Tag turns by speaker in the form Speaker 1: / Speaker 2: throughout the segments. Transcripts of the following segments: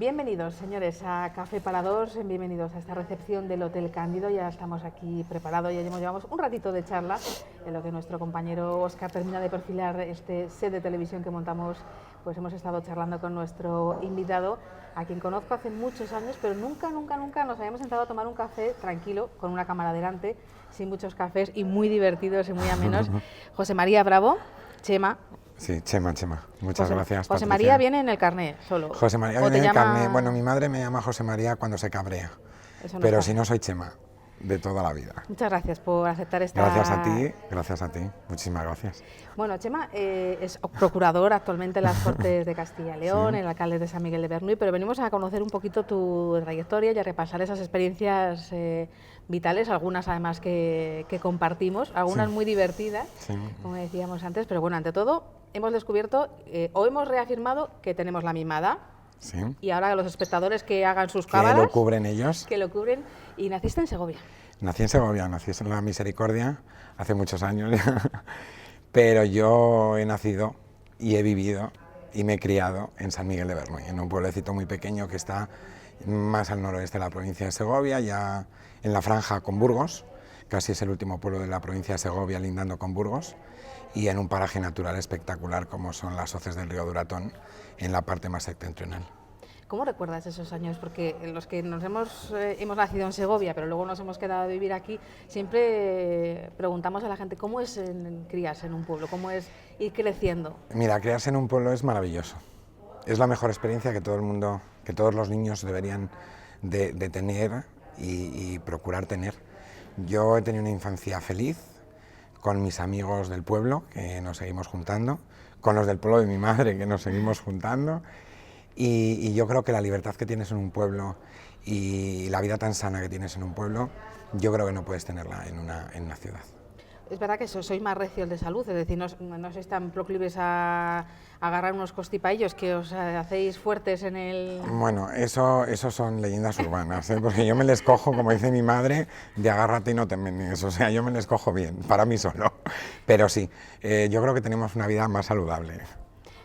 Speaker 1: Bienvenidos, señores, a Café para Dos, bienvenidos a esta recepción del Hotel Cándido. Ya estamos aquí preparados, ya llevamos un ratito de charla, en lo que nuestro compañero Óscar termina de perfilar este set de televisión que montamos. Pues hemos estado charlando con nuestro invitado, a quien conozco hace muchos años, pero nunca nos habíamos sentado a tomar un café tranquilo, con una cámara delante, sin muchos cafés y muy divertidos y muy amenos. José María Bravo, Chema.
Speaker 2: Sí, Chema. Muchas gracias,
Speaker 1: José
Speaker 2: Patricia.
Speaker 1: María viene en el carné, solo.
Speaker 2: José María viene en el carné. Bueno, mi madre me llama José María cuando se cabrea, pero si no soy Chema, de toda la vida.
Speaker 1: Muchas gracias por aceptar esta...
Speaker 2: Gracias a ti, muchísimas gracias.
Speaker 1: Bueno, Chema es procurador actualmente en las Cortes de Castilla y León, el alcalde de San Miguel de Bernuy, pero venimos a conocer un poquito tu trayectoria y a repasar esas experiencias vitales, algunas además que compartimos, algunas muy divertidas, como decíamos antes, pero bueno, ante todo hemos descubierto o hemos reafirmado que tenemos la misma edad.
Speaker 2: Sí.
Speaker 1: Y ahora los espectadores que hagan sus cábalas...
Speaker 2: Que lo cubren ellos.
Speaker 1: Que lo cubren. Y naciste en Segovia.
Speaker 2: Nací en Segovia, nací en la Misericordia hace muchos años ya. Pero yo he nacido y he vivido y me he criado en San Miguel de Bernuy, en un pueblecito muy pequeño que está más al noroeste de la provincia de Segovia, ya en la franja con Burgos, casi es el último pueblo de la provincia de Segovia lindando con Burgos, y en un paraje natural espectacular como son las hoces del río Duratón, en la parte más septentrional.
Speaker 1: ¿Cómo recuerdas esos años? Porque los que nos hemos nacido en Segovia, pero luego nos hemos quedado a vivir aquí, siempre preguntamos a la gente cómo es criarse en un pueblo, cómo es ir creciendo.
Speaker 2: Mira, criarse en un pueblo es maravilloso. Es la mejor experiencia que todo el mundo, que todos los niños deberían de tener y procurar tener. Yo he tenido una infancia feliz, con mis amigos del pueblo, que nos seguimos juntando, con los del pueblo de mi madre, que nos seguimos juntando, y yo creo que la libertad que tienes en un pueblo y la vida tan sana que tienes en un pueblo, yo creo que no puedes tenerla en una ciudad.
Speaker 1: Es verdad que sois más recios de salud, es decir, no sois tan proclives a agarrar unos costipaillos que os hacéis fuertes en el...
Speaker 2: Bueno, eso son leyendas urbanas, porque yo me les cojo, como dice mi madre, de agárrate y no te menes, o sea, yo me les cojo bien, para mí solo. Pero sí, yo creo que tenemos una vida más saludable.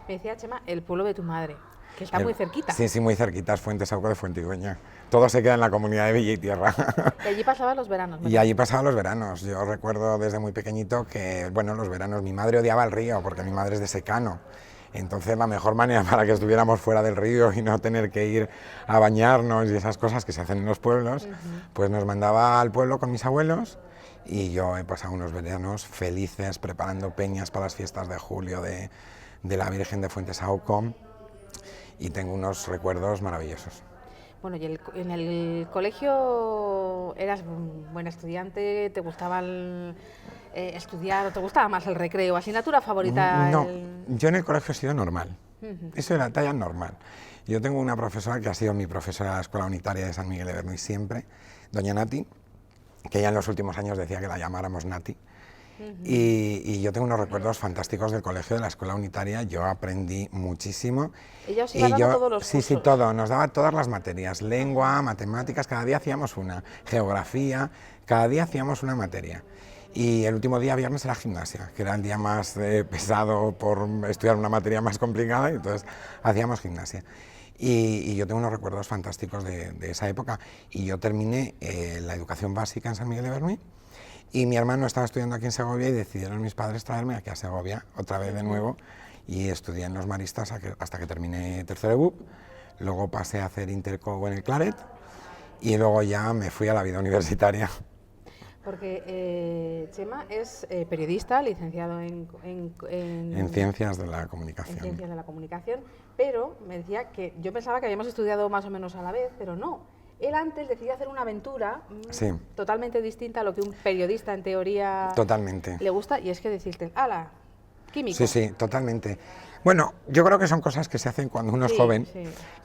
Speaker 1: Me decía Chema, el pueblo de tu madre, que está muy cerquita.
Speaker 2: Sí, muy cerquita, es Fuentesauco de Fuentidueña. Todo se queda en la comunidad de Villa y Tierra.
Speaker 1: Y allí pasaban los veranos.
Speaker 2: Y allí pasaban los veranos. Yo recuerdo desde muy pequeñito que, bueno, los veranos, mi madre odiaba el río, porque mi madre es de secano. Entonces la mejor manera para que estuviéramos fuera del río y no tener que ir a bañarnos y esas cosas que se hacen en los pueblos, pues nos mandaba al pueblo con mis abuelos, y yo he pasado unos veranos felices preparando peñas para las fiestas de julio de la Virgen de Fuentesauco, y tengo unos recuerdos maravillosos.
Speaker 1: Bueno, y en el colegio eras un buen estudiante, ¿te gustaba estudiar o te gustaba más el recreo? ¿Asignatura favorita?
Speaker 2: No, yo en el colegio he sido normal, eso era talla normal. Yo tengo una profesora que ha sido mi profesora de la Escuela Unitaria de San Miguel de Bernuy siempre, doña Nati, que ya en los últimos años decía que la llamáramos Nati. Y yo tengo unos recuerdos fantásticos del colegio, de la escuela unitaria. Yo aprendí muchísimo.
Speaker 1: Ella os iba dando todos los cursos.
Speaker 2: Sí, todo, nos daba todas las materias, lengua, matemáticas, cada día hacíamos una, geografía, cada día hacíamos una materia. Y el último día, viernes, era gimnasia, que era el día más pesado por estudiar una materia más complicada, y entonces hacíamos gimnasia. Y yo tengo unos recuerdos fantásticos de esa época. Y yo terminé la educación básica en San Miguel de Bernuy, y mi hermano estaba estudiando aquí en Segovia y decidieron mis padres traerme aquí a Segovia otra vez de nuevo, y estudié en los Maristas hasta que terminé tercero de BUP. Luego pasé a hacer Interco en el Claret y luego ya me fui a la vida universitaria.
Speaker 1: Porque Chema es periodista, licenciado en
Speaker 2: Ciencias de la Comunicación.
Speaker 1: En Ciencias de la Comunicación, pero me decía que yo pensaba que habíamos estudiado más o menos a la vez, pero no. Él antes decidió hacer una aventura totalmente distinta a lo que un periodista en teoría le gusta, y es que decirte, ¡hala! Químico.
Speaker 2: Sí, totalmente. Bueno, yo creo que son cosas que se hacen cuando uno es joven,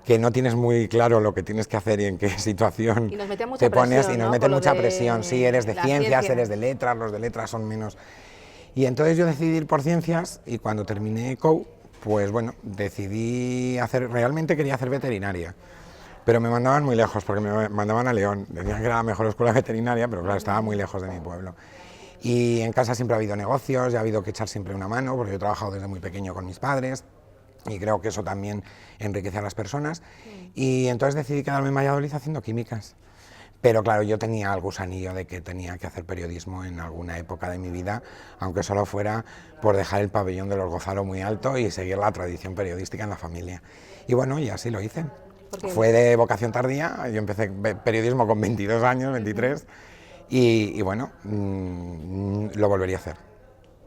Speaker 2: que no tienes muy claro lo que tienes que hacer y en qué situación te pones, y nos mete mucha presión. Sí, eres de ciencias, eres de letras, los de letras son menos. Y entonces yo decidí ir por ciencias, y cuando terminé COU, pues bueno, realmente quería hacer veterinaria. Pero me mandaban muy lejos, porque me mandaban a León. Decían que era la mejor escuela veterinaria, pero claro, estaba muy lejos de mi pueblo. Y en casa siempre ha habido negocios, y ha habido que echar siempre una mano, porque yo he trabajado desde muy pequeño con mis padres. y creo que eso también enriquece a las personas. Y entonces decidí quedarme en Valladolid haciendo químicas. Pero claro, yo tenía el gusanillo de que tenía que hacer periodismo en alguna época de mi vida, aunque solo fuera por dejar el pabellón de los Gonzalo muy alto y seguir la tradición periodística en la familia. Y bueno, y así lo hice. Fue de vocación tardía, yo empecé periodismo con 22 años, 23, y bueno, lo volvería a hacer,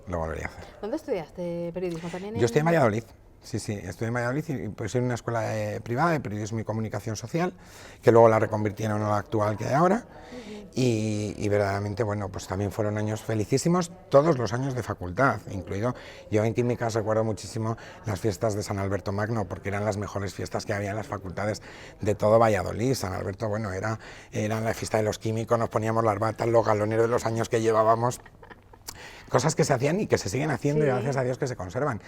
Speaker 2: lo volvería a hacer.
Speaker 1: ¿Dónde estudiaste periodismo? ¿También
Speaker 2: Yo estoy en Valladolid. Sí, estoy en Valladolid y pues en una escuela privada de periodismo y comunicación social, que luego la reconvirtieron a la actual que hay ahora, y verdaderamente, bueno, pues también fueron años felicísimos, todos los años de facultad, incluido, yo en químicas recuerdo muchísimo las fiestas de San Alberto Magno, porque eran las mejores fiestas que había en las facultades de todo Valladolid. San Alberto, bueno, era la fiesta de los químicos, nos poníamos las batas, los galoneros de los años que llevábamos, cosas que se hacían y que se siguen haciendo, y gracias a Dios que se conservan.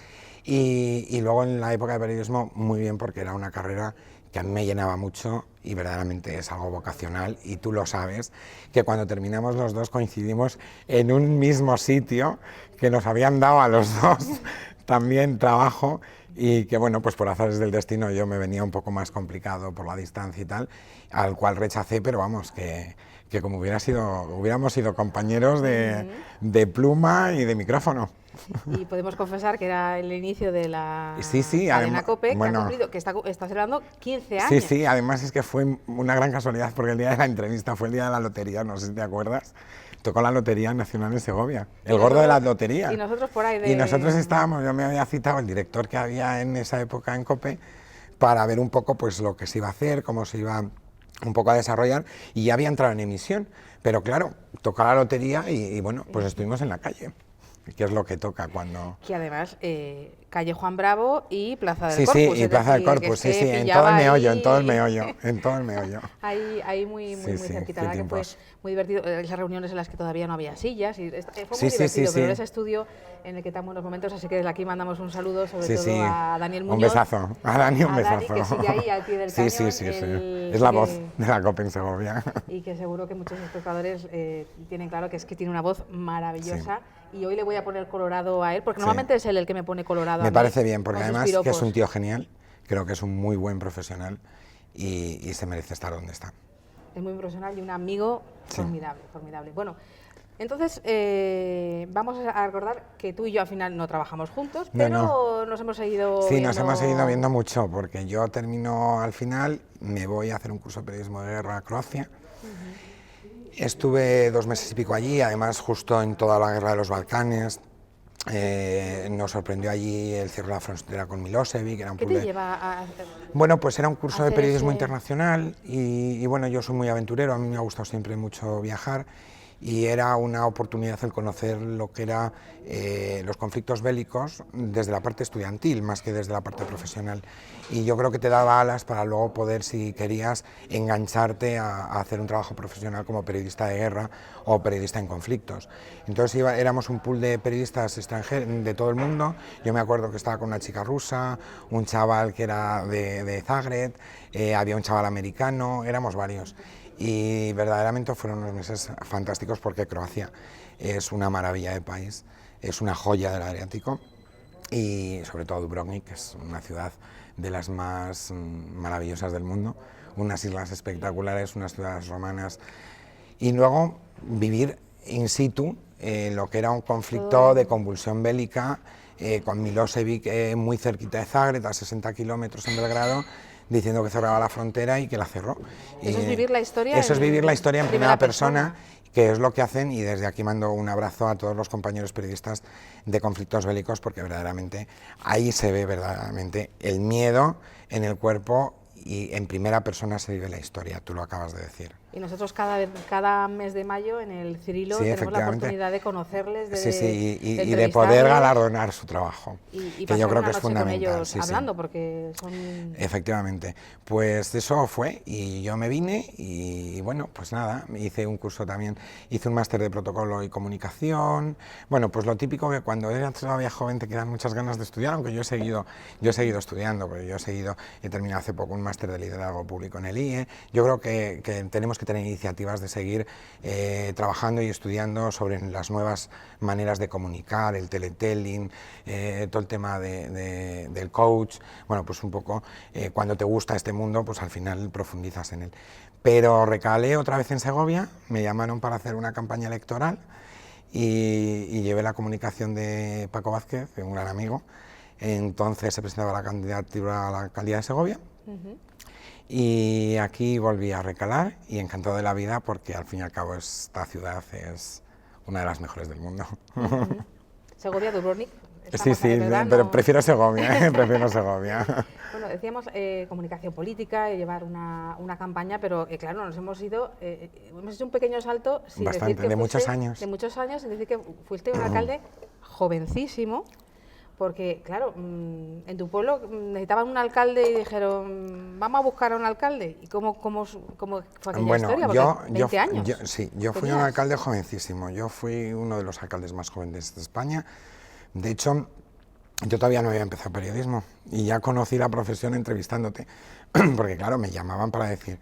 Speaker 2: Y luego en la época de periodismo muy bien, porque era una carrera que a mí me llenaba mucho y verdaderamente es algo vocacional, y tú lo sabes, que cuando terminamos los dos coincidimos en un mismo sitio, que nos habían dado a los dos también trabajo, y que bueno, pues por azares del destino yo me venía un poco más complicado por la distancia y tal, al cual rechacé, pero vamos, que como hubiéramos sido compañeros de pluma y de micrófono.
Speaker 1: Y podemos confesar que era el inicio de la
Speaker 2: cadena
Speaker 1: además, COPE,
Speaker 2: bueno,
Speaker 1: que está celebrando 15 años.
Speaker 2: Sí, además es que fue una gran casualidad, porque el día de la entrevista fue el día de la lotería, no sé si te acuerdas. Tocó la Lotería Nacional en Segovia, el gordo de la lotería.
Speaker 1: Y nosotros por ahí
Speaker 2: Y nosotros estábamos, yo me había citado el director que había en esa época en COPE para ver un poco pues lo que se iba a hacer, cómo se iba un poco a desarrollar, y ya había entrado en emisión. Pero claro, tocó la lotería y bueno, pues estuvimos en la calle, que es lo que toca cuando...
Speaker 1: Que además, calle Juan Bravo y Plaza del
Speaker 2: Corpus.
Speaker 1: Sí,
Speaker 2: y Plaza del Corpus, en todo el meollo, en todo el meollo.
Speaker 1: Ahí muy cerquita, la que fue muy divertido, esas reuniones en las que todavía no había sillas, y fue muy divertido, pero ese estudio en el que tan buenos momentos, así que desde aquí mandamos un saludo, sobre todo a Daniel Muñoz.
Speaker 2: Un besazo, a Dani un besazo.
Speaker 1: Dani, que sigue ahí al pie del cañón.
Speaker 2: Es la voz de la COPE en Segovia.
Speaker 1: Y que seguro que muchos espectadores tienen claro que tiene una voz maravillosa. Y hoy le voy a poner colorado a él, porque normalmente es él el que me pone colorado.
Speaker 2: Me parece bien, porque además que es un tío genial, creo que es un muy buen profesional y se merece estar donde está.
Speaker 1: Es muy profesional y un amigo formidable. Bueno, entonces vamos a recordar que tú y yo al final no trabajamos juntos, pero nos hemos seguido viendo.
Speaker 2: Nos hemos seguido viendo mucho, porque yo termino al final, me voy a hacer un curso de periodismo de guerra a Croacia. Estuve 2 meses y pico allí, además justo en toda la guerra de los Balcanes. Nos sorprendió allí el cierre de la frontera con Milosevic. Era un
Speaker 1: ¿Qué te lleva a hacer?
Speaker 2: Bueno, pues era un curso de periodismo internacional y bueno, yo soy muy aventurero, a mí me ha gustado siempre mucho viajar, y era una oportunidad el conocer lo que eran los conflictos bélicos desde la parte estudiantil más que desde la parte profesional, y yo creo que te daba alas para luego poder, si querías, engancharte a hacer un trabajo profesional como periodista de guerra o periodista en conflictos. Entonces éramos un pool de periodistas extranjeros de todo el mundo. Yo me acuerdo que estaba con una chica rusa, un chaval que era de Zagreb, había un chaval americano, éramos varios. Y verdaderamente fueron unos meses fantásticos, porque Croacia es una maravilla de país, es una joya del Adriático, y sobre todo Dubrovnik, que es una ciudad de las más maravillosas del mundo, unas islas espectaculares, unas ciudades romanas, y luego vivir in situ lo que era un conflicto de convulsión bélica con Milosevic muy cerquita de Zagreb, a 60 kilómetros en Belgrado, diciendo que cerraba la frontera y que la cerró.
Speaker 1: Eso es vivir la historia.
Speaker 2: Eso es vivir la historia en primera persona, que es lo que hacen, y desde aquí mando un abrazo a todos los compañeros periodistas de conflictos bélicos, porque verdaderamente ahí se ve verdaderamente el miedo en el cuerpo, y en primera persona se vive la historia, tú lo acabas de decir.
Speaker 1: Y nosotros cada mes de mayo en el Cirilo tenemos la oportunidad de conocerles,
Speaker 2: y de poder galardonar su trabajo, que yo creo que es fundamental.
Speaker 1: Con ellos hablando, porque son...
Speaker 2: Efectivamente, pues eso fue, y yo me vine y bueno, pues nada, hice un curso también, hice un máster de protocolo y comunicación. Bueno, pues lo típico, que cuando eres todavía joven te quedan muchas ganas de estudiar, aunque yo he seguido estudiando, porque he terminado hace poco un máster de liderazgo público en el IE. Yo creo que tenemos que tener iniciativas de seguir trabajando y estudiando sobre las nuevas maneras de comunicar, el teletelling, todo el tema del coach. Bueno, pues un poco cuando te gusta este mundo, pues al final profundizas en él. Pero recalé otra vez en Segovia, me llamaron para hacer una campaña electoral y llevé la comunicación de Paco Vázquez, un gran amigo. Entonces se presentaba la candidatura a la alcaldía de Segovia. Y aquí volví a recalar y encantado de la vida porque al fin y al cabo esta ciudad es una de las mejores del mundo.
Speaker 1: Segovia, Dubrovnik.
Speaker 2: Sí, pero prefiero Segovia, prefiero Segovia.
Speaker 1: Bueno, decíamos comunicación política y llevar una campaña, pero claro, nos hemos hecho un pequeño salto sin
Speaker 2: Bastante,
Speaker 1: decir que
Speaker 2: de muchos años.
Speaker 1: De muchos años, sin decir que fuiste un alcalde jovencísimo. Porque, claro, en tu pueblo necesitaban un alcalde y dijeron, vamos a buscar a un alcalde. ¿Y cómo fue aquella historia? Porque 20 años.
Speaker 2: Yo fui un alcalde jovencísimo. Yo fui uno de los alcaldes más jóvenes de España. De hecho, yo todavía no había empezado periodismo y ya conocí la profesión entrevistándote. Porque, claro, me llamaban para decir,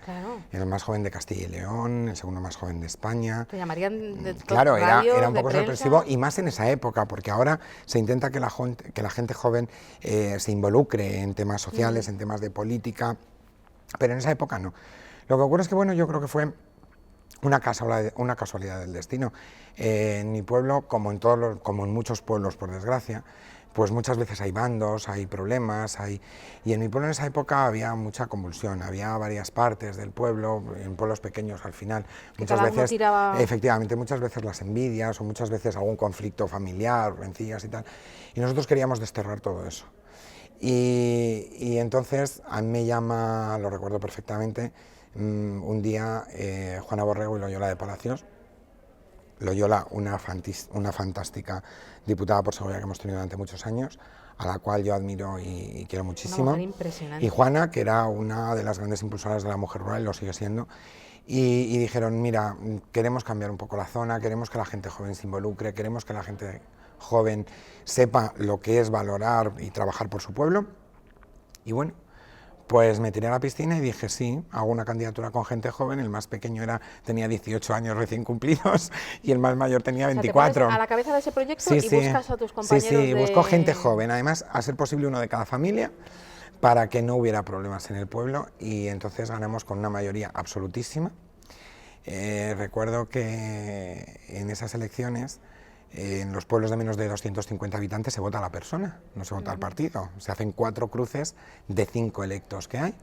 Speaker 2: el más joven de Castilla y León, el segundo más joven de España.
Speaker 1: Te llamarían de
Speaker 2: Claro,
Speaker 1: radio,
Speaker 2: era un poco
Speaker 1: prensa.
Speaker 2: sorpresivo y más en esa época, porque ahora se intenta que la gente joven se involucre en temas sociales, en temas de política, pero en esa época no. Lo que ocurre es que, bueno, yo creo que fue una casualidad del destino. En mi pueblo, como en muchos pueblos, por desgracia, pues muchas veces hay bandos, hay problemas, y en mi pueblo en esa época había mucha convulsión, había varias partes del pueblo, en pueblos pequeños al final, muchas veces, efectivamente, muchas veces las envidias o muchas veces algún conflicto familiar, rencillas y tal, y nosotros queríamos desterrar todo eso. Y entonces a mí me llama, lo recuerdo perfectamente, un día Juana Borrego y Loyola de Palacios. Loyola, una fantástica diputada por Segovia que hemos tenido durante muchos años, a la cual yo admiro y quiero muchísimo.
Speaker 1: Una mujer impresionante.
Speaker 2: Y Juana, que era una de las grandes impulsoras de la mujer rural, y lo sigue siendo, y dijeron, mira, queremos cambiar un poco la zona, queremos que la gente joven se involucre, queremos que la gente joven sepa lo que es valorar y trabajar por su pueblo. Y bueno, pues me tiré a la piscina y dije, sí, hago una candidatura con gente joven. El más pequeño tenía 18 años recién cumplidos y el más mayor tenía 24.
Speaker 1: O sea, te pones a la cabeza de ese proyecto y buscas a tus compañeros.
Speaker 2: Sí, busco gente joven, además, a ser posible uno de cada familia, para que no hubiera problemas en el pueblo, y entonces ganamos con una mayoría absolutísima. Recuerdo que en esas elecciones, en los pueblos de menos de 250 habitantes se vota a la persona, no se vota al partido. Se hacen 4 cruces de 5 electos que hay.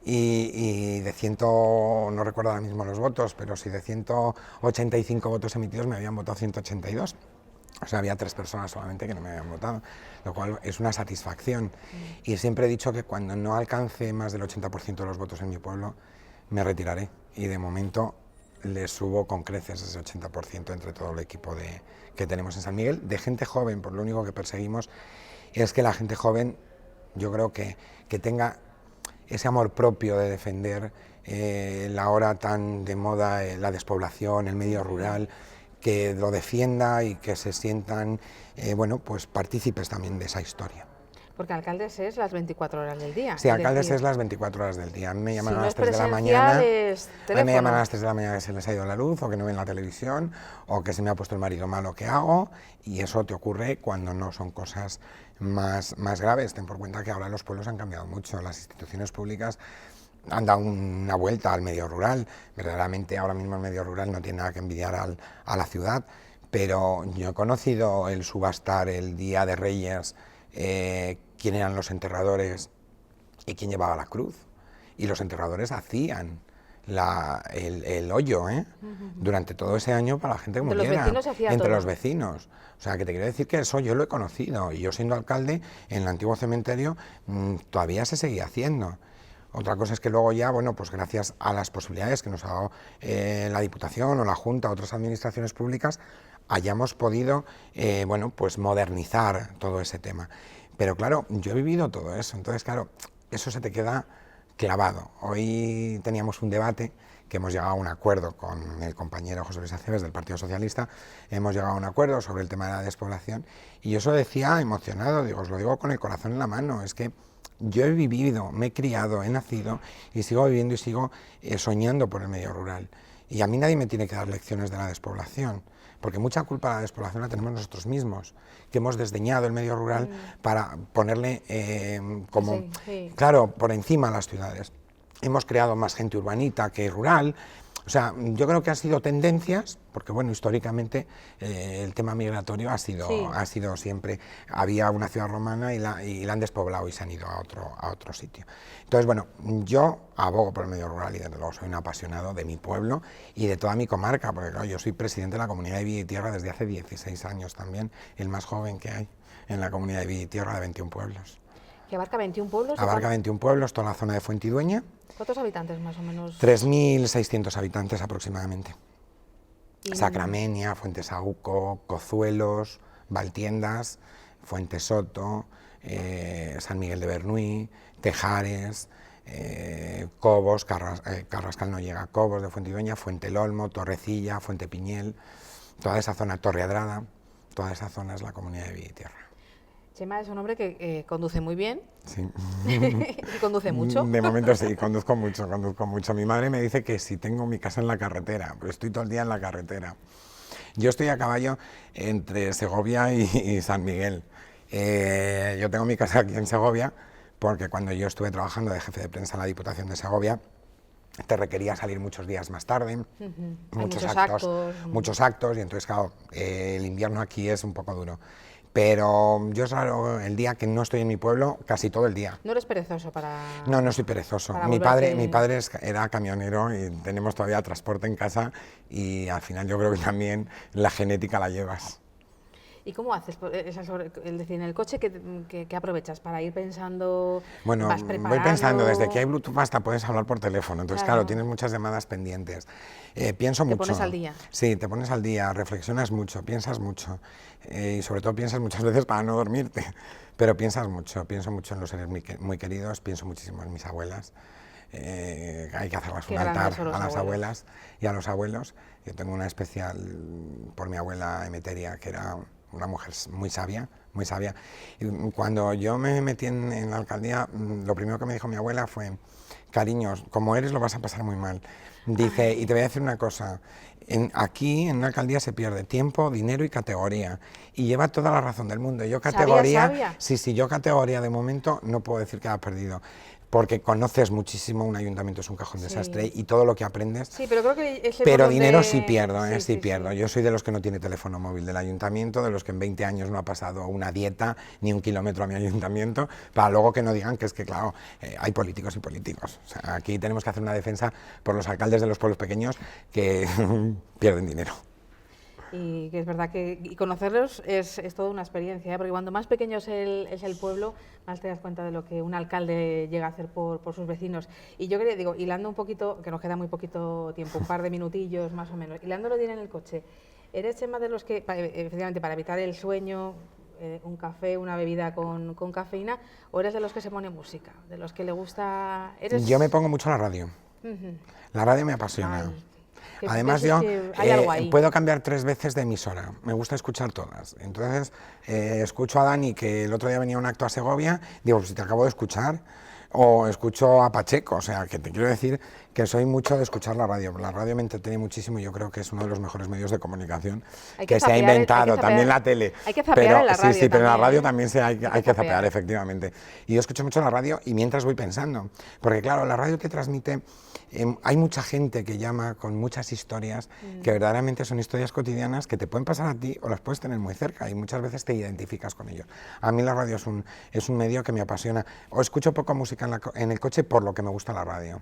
Speaker 2: Y de no recuerdo ahora mismo los votos, pero si de 185 votos emitidos me habían votado 182. O sea, había 3 personas solamente que no me habían votado, lo cual es una satisfacción. Y siempre he dicho que cuando no alcance más del 80% de los votos en mi pueblo, me retiraré. Y de momento le subo con creces ese 80% entre todo el equipo que tenemos en San Miguel, de gente joven. Por lo único que perseguimos es que la gente joven, yo creo que tenga ese amor propio de defender la hora tan de moda, la despoblación, el medio rural, que lo defienda y que se sientan bueno, pues partícipes también de esa historia.
Speaker 1: Porque alcaldes es las 24 horas del día.
Speaker 2: Sí, alcaldes es las 24 horas del día. A mí me llaman
Speaker 1: si
Speaker 2: a
Speaker 1: no
Speaker 2: las 3 de la mañana. A mí me llaman a las 3 de la mañana que se les ha ido la luz, o que no ven la televisión, o que se me ha puesto el marido malo que hago, y eso te ocurre cuando no son cosas más graves. Ten por cuenta que ahora los pueblos han cambiado mucho, las instituciones públicas han dado una vuelta al medio rural. Verdaderamente ahora mismo el medio rural no tiene nada que envidiar a la ciudad, pero yo he conocido el subastar el Día de Reyes, quién eran los enterradores y quién llevaba la cruz. Y los enterradores hacían el hoyo durante todo ese año para la gente que muriera, entre los vecinos. O sea, que te quiero decir que eso yo lo he conocido, y yo siendo alcalde en el antiguo cementerio todavía se seguía haciendo. Otra cosa es que luego ya, bueno, pues gracias a las posibilidades que nos ha dado la Diputación o la Junta, otras administraciones públicas, hayamos podido, bueno, pues modernizar todo ese tema. Pero claro, yo he vivido todo eso, entonces claro, eso se te queda clavado. Hoy teníamos un debate que hemos llegado a un acuerdo con el compañero José Luis Aceves del Partido Socialista, hemos llegado a un acuerdo sobre el tema de la despoblación y yo eso decía emocionado, digo, os lo digo con el corazón en la mano, es que yo he vivido, me he criado, he nacido y sigo viviendo y sigo soñando por el medio rural. Y a mí nadie me tiene que dar lecciones de la despoblación, porque mucha culpa de la despoblación la tenemos nosotros mismos, que hemos desdeñado el medio rural para ponerle claro, por encima a las ciudades. Hemos creado más gente urbanita que rural. O sea, yo creo que han sido tendencias, porque bueno, históricamente el tema migratorio ha sido siempre, había una ciudad romana y la han despoblado y se han ido a otro sitio. Entonces, bueno, yo abogo por el medio rural y desde luego soy un apasionado de mi pueblo y de toda mi comarca, porque claro, yo soy presidente de la Comunidad de Villa y Tierra desde hace 16 años también, el más joven que hay en la Comunidad de Villa y Tierra de 21 pueblos.
Speaker 1: ¿Que abarca 21 pueblos?
Speaker 2: Abarca 21 pueblos, toda la zona de Fuentidueña.
Speaker 1: ¿Cuántos habitantes más o menos?
Speaker 2: 3.600 habitantes aproximadamente. Sacramenia, Fuentesauco, Cozuelos, Valtiendas, Fuentesoto, San Miguel de Bernuy, Tejares, Cobos, Carrascal no llega, Cobos de Fuentidueña, Fuentelolmo, Torrecilla, Fuentepiñel, toda esa zona, Torreadrada, toda esa zona es la Comunidad de Villa y Tierra.
Speaker 1: Chema es un hombre que conduce muy bien.
Speaker 2: Sí.
Speaker 1: ¿Y conduce mucho?
Speaker 2: De momento sí, conduzco mucho. Mi madre me dice que si tengo mi casa en la carretera, pero estoy todo el día en la carretera. Yo estoy a caballo entre Segovia y San Miguel. Yo tengo mi casa aquí en Segovia porque cuando yo estuve trabajando de jefe de prensa en la Diputación de Segovia, te requería salir muchos días más tarde, muchos actos, y entonces claro, el invierno aquí es un poco duro. Pero yo salgo el día que no estoy en mi pueblo, casi todo el día.
Speaker 1: ¿No eres perezoso para...?
Speaker 2: No, no soy perezoso. Mi padre era camionero y tenemos todavía transporte en casa y al final yo creo que también la genética la llevas.
Speaker 1: ¿Y cómo haces? Es decir, en el coche, ¿qué aprovechas para ir pensando?
Speaker 2: Bueno,
Speaker 1: vas
Speaker 2: voy pensando, desde que hay Bluetooth hasta puedes hablar por teléfono, entonces claro, tienes muchas llamadas pendientes. Pienso mucho. ¿Te pones
Speaker 1: al día?
Speaker 2: Sí, te pones al día, reflexionas mucho, piensas mucho y sobre todo piensas muchas veces para no dormirte, pero pienso mucho en los seres muy queridos, pienso muchísimo en mis abuelas. Hay que hacerlas un altar a las abuelas y a los abuelos. Yo tengo una especial por mi abuela Emeteria, que era una mujer muy sabia, muy sabia. Y cuando yo me metí en la alcaldía, lo primero que me dijo mi abuela fue: cariños, como eres lo vas a pasar muy mal. Dice, y te voy a decir una cosa, aquí en una alcaldía se pierde tiempo, dinero y categoría. Y lleva toda la razón del mundo. Yo categoría,
Speaker 1: ¿Sabia?
Speaker 2: Sí, yo categoría de momento no puedo decir que ha perdido. Porque conoces muchísimo, un ayuntamiento es un cajón desastre y todo lo que aprendes.
Speaker 1: Sí, pero creo que
Speaker 2: pero dinero sí pierdo, sí pierdo. Yo soy de los que no tiene teléfono móvil del ayuntamiento, de los que en 20 años no ha pasado una dieta ni un kilómetro a mi ayuntamiento, para luego que no digan que es que, claro, hay políticos y políticos. O sea, aquí tenemos que hacer una defensa por los alcaldes de los pueblos pequeños que pierden dinero.
Speaker 1: Y que es verdad que conocerlos es toda una experiencia, porque cuando más pequeño es el pueblo, más te das cuenta de lo que un alcalde llega a hacer por sus vecinos. Y yo digo, hilando un poquito, que nos queda muy poquito tiempo, un par de minutillos más o menos, hilándolo bien en el coche, ¿eres, Chema, de los que, efectivamente, para evitar el sueño, un café, una bebida con cafeína, o eres de los que se pone música, de los que le gusta...?
Speaker 2: Yo me pongo mucho la radio. La radio me apasiona. Además yo puedo cambiar 3 veces de emisora, me gusta escuchar todas. Entonces escucho a Dani, que el otro día venía a un acto a Segovia, digo, pues si te acabo de escuchar, o escucho a Pacheco, o sea, que te quiero decir que soy mucho de escuchar la radio. La radio me entretiene muchísimo y yo creo que es uno de los mejores medios de comunicación que se ha inventado, también la tele.
Speaker 1: Hay que zapear en la radio.
Speaker 2: Sí, pero en la radio también hay que zapear, efectivamente. Y yo escucho mucho la radio y mientras voy pensando, porque claro, la radio te transmite, hay mucha gente que llama con muchas historias que verdaderamente son historias cotidianas que te pueden pasar a ti o las puedes tener muy cerca y muchas veces te identificas con ellos. A mí la radio es un medio que me apasiona. O escucho poca música en el coche por lo que me gusta la radio.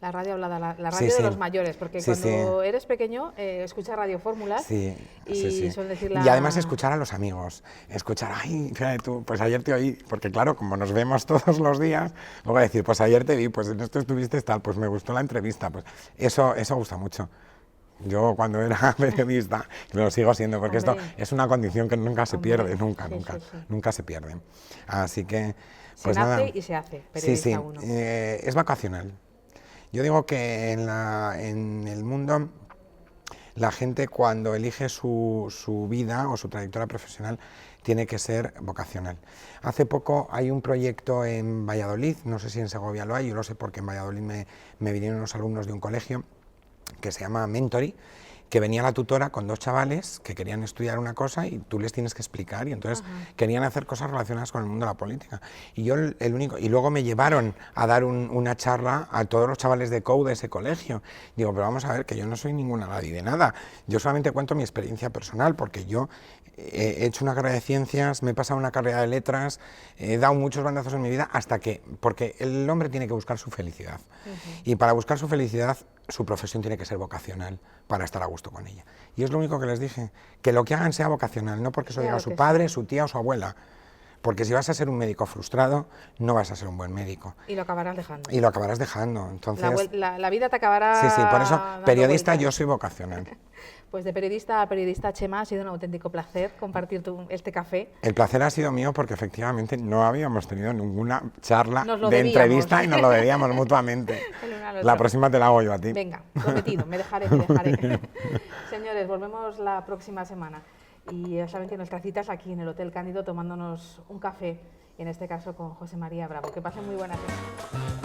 Speaker 1: La radio hablada, la radio de los mayores, porque cuando eres pequeño escuchas Radio Fórmulas y suelen decir
Speaker 2: Y además escuchar a los amigos, escuchar, ay, fíjate tú, pues ayer te oí, porque claro, como nos vemos todos los días, luego decir, pues ayer te vi, pues en esto estuviste tal, pues me gustó la entrevista, pues eso gusta mucho. Yo cuando era periodista, lo sigo siendo, porque esto es una condición que nunca se pierde, nunca se pierde. Así que,
Speaker 1: Se
Speaker 2: Pues
Speaker 1: nace
Speaker 2: nada.
Speaker 1: y se hace,
Speaker 2: Sí, sí,
Speaker 1: periodista uno.
Speaker 2: es vacacional. Yo digo que en el mundo la gente cuando elige su vida o su trayectoria profesional tiene que ser vocacional. Hace poco hay un proyecto en Valladolid, no sé si en Segovia lo hay, yo lo sé porque en Valladolid me vinieron unos alumnos de un colegio que se llama Mentory, que venía la tutora con 2 chavales que querían estudiar una cosa y tú les tienes que explicar, y entonces querían hacer cosas relacionadas con el mundo de la política. Y yo el único, y luego me llevaron a dar una charla a todos los chavales de COU de ese colegio. Digo, pero vamos a ver, que yo no soy ninguna nadie de nada, yo solamente cuento mi experiencia personal, porque yo he hecho una carrera de ciencias, me he pasado una carrera de letras, he dado muchos bandazos en mi vida porque el hombre tiene que buscar su felicidad. Y para buscar su felicidad, su profesión tiene que ser vocacional para estar a gusto con ella. Y es lo único que les dije, que lo que hagan sea vocacional, no porque eso diga su padre, su tía o su abuela. Porque si vas a ser un médico frustrado, no vas a ser un buen médico.
Speaker 1: Y lo acabarás dejando.
Speaker 2: Y lo acabarás dejando. Entonces,
Speaker 1: La vida te acabará.
Speaker 2: Sí, sí, por eso,
Speaker 1: dando
Speaker 2: periodista,
Speaker 1: vueltas.
Speaker 2: yo soy vocacional.
Speaker 1: Pues de periodista a periodista, Chema, ha sido un auténtico placer compartir este café.
Speaker 2: El placer ha sido mío porque efectivamente no habíamos tenido ninguna charla
Speaker 1: Nos lo
Speaker 2: de
Speaker 1: debíamos.
Speaker 2: entrevista y nos lo debíamos mutuamente.
Speaker 1: El uno al otro.
Speaker 2: La próxima te la hago yo a ti.
Speaker 1: Venga, prometido, me dejaré. Señores, volvemos la próxima semana. Y ya saben que nuestra cita es aquí en el Hotel Cándido tomándonos un café, en este caso con José María Bravo. Que pasen muy buena semana.